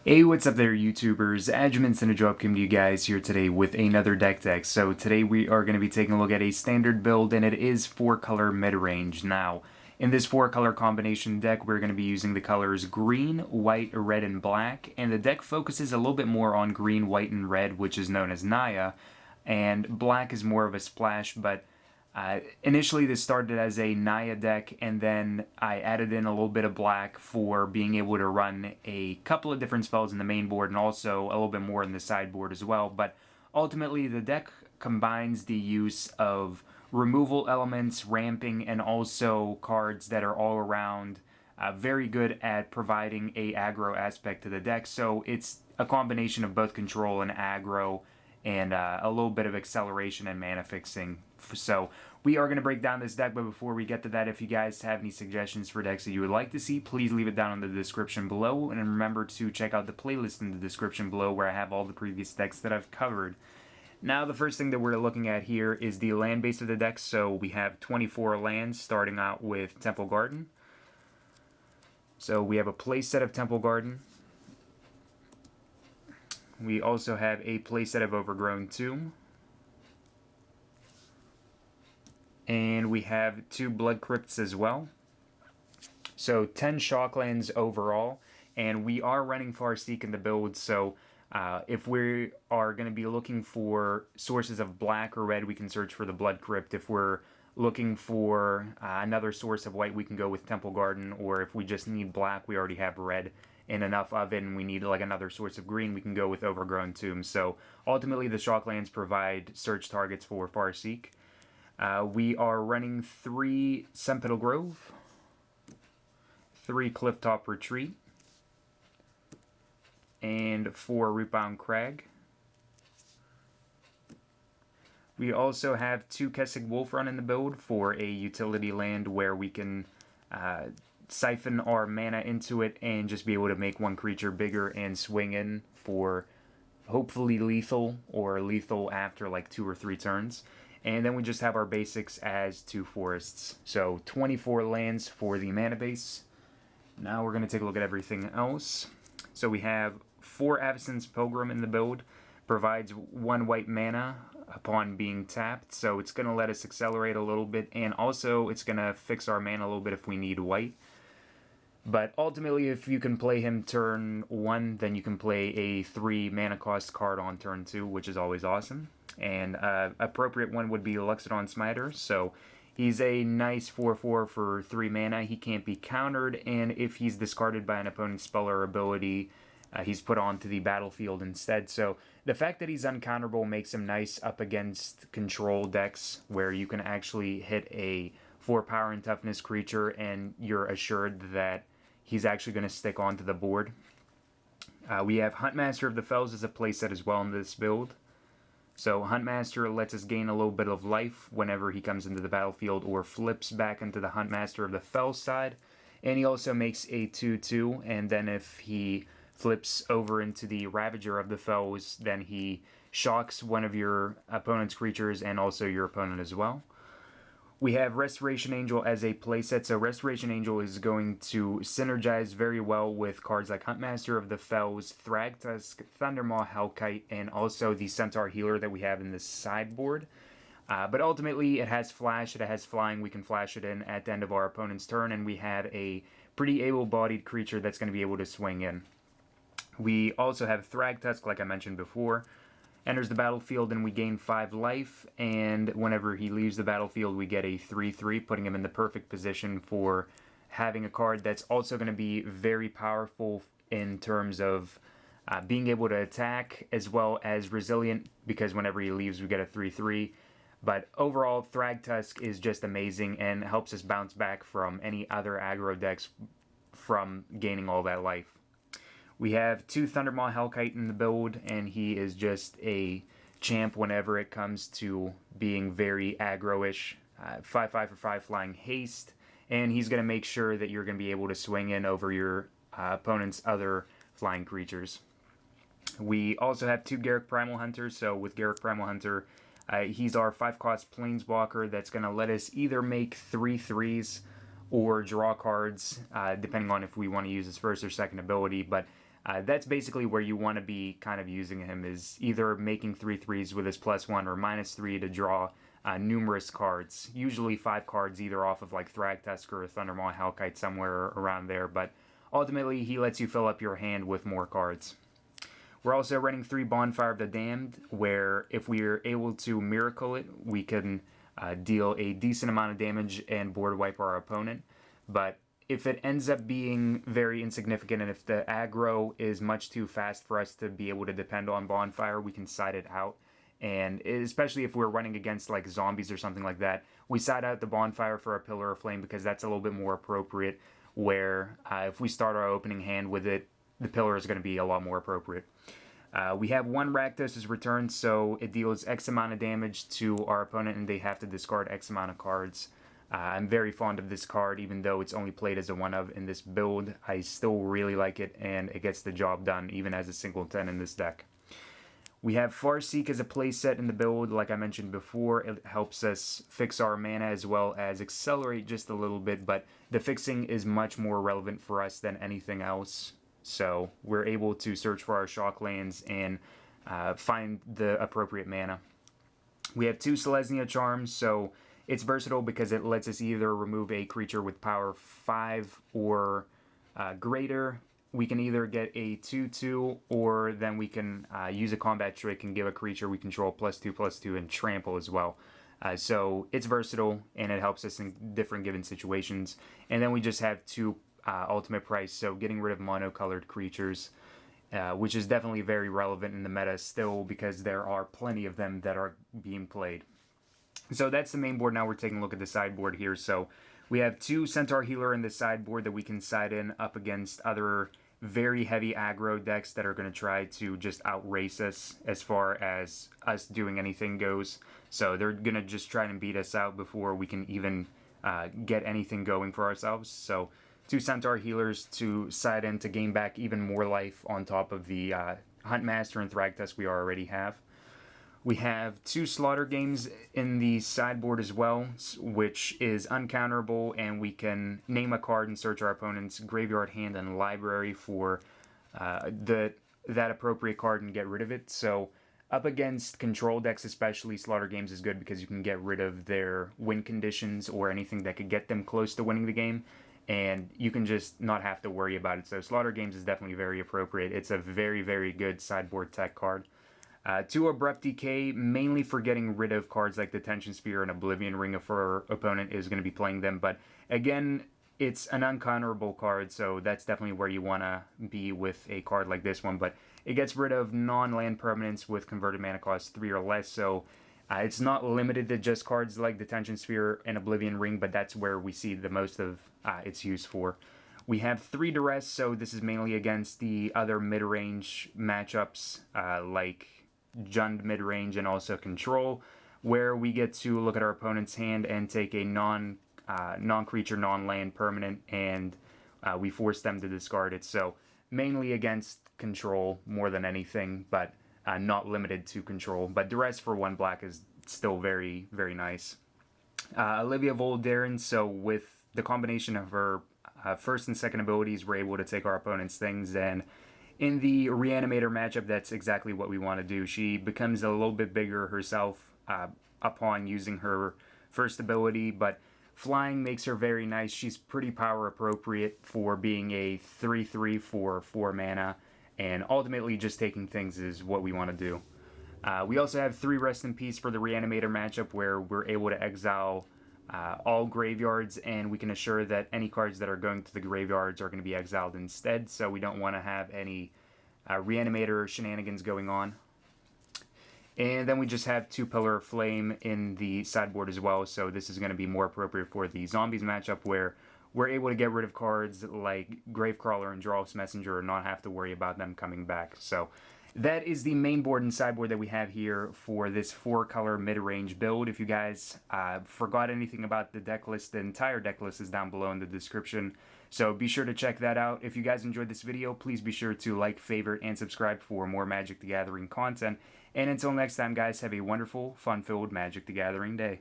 Hey, what's up there, YouTubers? Adjumant Cinedrop coming to you guys here today with another deck. So today we are going to be taking a look at a standard build, and it is 4-color mid-range. Now, in this 4-color combination deck, we're going to be using the colors green, white, red, and black, and the deck focuses a little bit more on green, white, and red, which is known as Naya, and black is more of a splash, but initially this started as a Naya deck, and then I added in a little bit of black for being able to run a couple of different spells in the main board and also a little bit more in the sideboard as well. But ultimately the deck combines the use of removal elements, ramping, and also cards that are all around very good at providing a aggro aspect to the deck. So it's a combination of both control and aggro, and a little bit of acceleration and mana fixing. So we are going to break down this deck, but before we get to that, if you guys have any suggestions for decks that you would like to see, please leave it down in the description below, and remember to check out the playlist in the description below where I have all the previous decks that I've covered. Now, the first thing that we're looking at here is the land base of the deck. So we have 24 lands, starting out with Temple Garden. So we have a play set of Temple Garden. We also have a playset of Overgrown Tomb. And we have 2 Blood Crypts as well. So 10 Shocklands overall. And we are running Farseek in the build, so if we are going to be looking for sources of black or red, we can search for the Blood Crypt. If we're looking for another source of white, we can go with Temple Garden. Or if we just need black, we already have red and enough of it, and we need like another source of green, we can go with Overgrown Tomb. So ultimately the Shocklands provide search targets for Farseek. We are running 3 Sunpetal Grove, 3 Clifftop Retreat, and 4 Rootbound Crag. We also have 2 Kessig Wolf Run in the build for a utility land where we can siphon our mana into it and just be able to make one creature bigger and swing in for hopefully lethal, or lethal after like 2 or 3 turns. And then we just have our basics as 2 forests. So 24 lands for the mana base. Now we're going to take a look at everything else. So we have 4 Avacyn's Pilgrim in the build. Provides 1 white mana upon being tapped. So it's going to let us accelerate a little bit. And also it's going to fix our mana a little bit if we need white. But ultimately, if you can play him turn 1, then you can play a 3 mana cost card on turn 2, which is always awesome. And appropriate one would be Loxodon Smiter. So he's a nice 4/4 for 3 mana. He can't be countered, and if he's discarded by an opponent's spell or ability, he's put onto the battlefield instead. So the fact that he's uncounterable makes him nice up against control decks, where you can actually hit a 4 power and toughness creature and you're assured that he's actually going to stick onto the board. We have Huntmaster of the Fells as a playset as well in this build. So Huntmaster lets us gain a little bit of life whenever he comes into the battlefield or flips back into the Huntmaster of the Fells side. And he also makes a 2/2, and then if he flips over into the Ravager of the Fells, then he shocks one of your opponent's creatures and also your opponent as well. We have Restoration Angel as a playset. So Restoration Angel is going to synergize very well with cards like Huntmaster of the Fells, Thragtusk, Thundermaw Hellkite, and also the Centaur Healer that we have in the sideboard. But ultimately, it has flash, it has flying. We can flash it in at the end of our opponent's turn, and we have a pretty able-bodied creature that's going to be able to swing in. We also have Thragtusk, like I mentioned before. Enters the battlefield and we gain 5 life, and whenever he leaves the battlefield we get a 3/3, putting him in the perfect position for having a card that's also going to be very powerful in terms of being able to attack as well as resilient, because whenever he leaves we get a 3/3. But overall, Thragtusk is just amazing and helps us bounce back from any other aggro decks from gaining all that life. We have 2 Thundermaw Hellkite in the build, and he is just a champ whenever it comes to being very aggro-ish. 5/5 for 5 flying haste, and he's going to make sure that you're going to be able to swing in over your opponent's other flying creatures. We also have 2 Garruk Primal Hunters. So with Garruk Primal Hunter, he's our 5-cost Planeswalker that's going to let us either make 3/3s or draw cards, depending on if we want to use his first or second ability. But That's basically where you want to be kind of using him, is either making 3/3s with his +1 or -3 to draw numerous cards, usually 5 cards either off of like Thragtusk or Thundermaw Hellkite, somewhere around there, but ultimately he lets you fill up your hand with more cards. We're also running 3 Bonfire of the Damned, where if we are able to miracle it, we can deal a decent amount of damage and board wipe our opponent. But if it ends up being very insignificant and if the aggro is much too fast for us to be able to depend on Bonfire, we can side it out. And especially if we're running against like zombies or something like that, we side out the Bonfire for a Pillar of Flame because that's a little bit more appropriate, where if we start our opening hand with it, the Pillar is going to be a lot more appropriate. We have 1 Rakdos' return, so it deals X amount of damage to our opponent and they have to discard X amount of cards. I'm very fond of this card, even though it's only played as a 1-of in this build. I still really like it, and it gets the job done even as a singleton in this deck. We have Farseek as a playset in the build. Like I mentioned before, it helps us fix our mana as well as accelerate just a little bit, but the fixing is much more relevant for us than anything else. So we're able to search for our shock lands and find the appropriate mana. We have 2 Selesnya Charms, so it's versatile because it lets us either remove a creature with power 5 or greater. We can either get a 2/2, or then we can use a combat trick and give a creature we control +2/+2 and trample as well. So it's versatile and it helps us in different given situations. And then we just have 2 ultimate price, so getting rid of monocolored creatures, which is definitely very relevant in the meta still because there are plenty of them that are being played. So that's the main board. Now we're taking a look at the sideboard here. So we have 2 Centaur Healer in the sideboard that we can side in up against other very heavy aggro decks that are going to try to just outrace us as far as us doing anything goes. So they're going to just try and beat us out before we can even get anything going for ourselves. So 2 Centaur Healers to side in to gain back even more life on top of the Huntmaster and Thragtusk we already have. We have 2 Slaughter Games in the sideboard as well, which is uncounterable, and we can name a card and search our opponent's graveyard, hand, and library for that appropriate card and get rid of it. So up against control decks especially, Slaughter Games is good because you can get rid of their win conditions or anything that could get them close to winning the game, and you can just not have to worry about it. So Slaughter Games is definitely very appropriate. It's a very, very good sideboard tech card. 2 Abrupt Decay, mainly for getting rid of cards like the Tension Sphere and Oblivion Ring if our opponent is going to be playing them. But again, it's an uncounterable card, so that's definitely where you want to be with a card like this one. But it gets rid of non-land permanents with converted mana cost 3 or less, so it's not limited to just cards like the Tension Sphere and Oblivion Ring, but that's where we see the most of its use for. We have 3 Duress, so this is mainly against the other mid-range matchups like Jund mid-range and also Control, where we get to look at our opponent's hand and take a non-creature, non-land permanent, and we force them to discard it. So mainly against Control more than anything, but not limited to Control. But Duress for 1 black is still very, very nice. Olivia Voldaren, so with the combination of her first and second abilities, we're able to take our opponent's things, and in the Reanimator matchup, that's exactly what we want to do. She becomes a little bit bigger herself upon using her first ability, but flying makes her very nice. She's pretty power appropriate for being a 3/3 for 4 mana, and ultimately just taking things is what we want to do. We also have 3 Rest in Peace for the Reanimator matchup, where we're able to exile all graveyards, and we can assure that any cards that are going to the graveyards are going to be exiled instead, so we don't want to have any Reanimator shenanigans going on. And then we just have 2 Pillar of Flame in the sideboard as well, so this is going to be more appropriate for the Zombies matchup, where we're able to get rid of cards like Gravecrawler and Draw's Messenger and not have to worry about them coming back. So that is the main board and sideboard that we have here for this 4-color mid-range build. If you guys forgot anything about the deck list, the entire deck list is down below in the description, so be sure to check that out. If you guys enjoyed this video, please be sure to like, favorite, and subscribe for more Magic the Gathering content. And until next time, guys, have a wonderful, fun-filled Magic the Gathering day.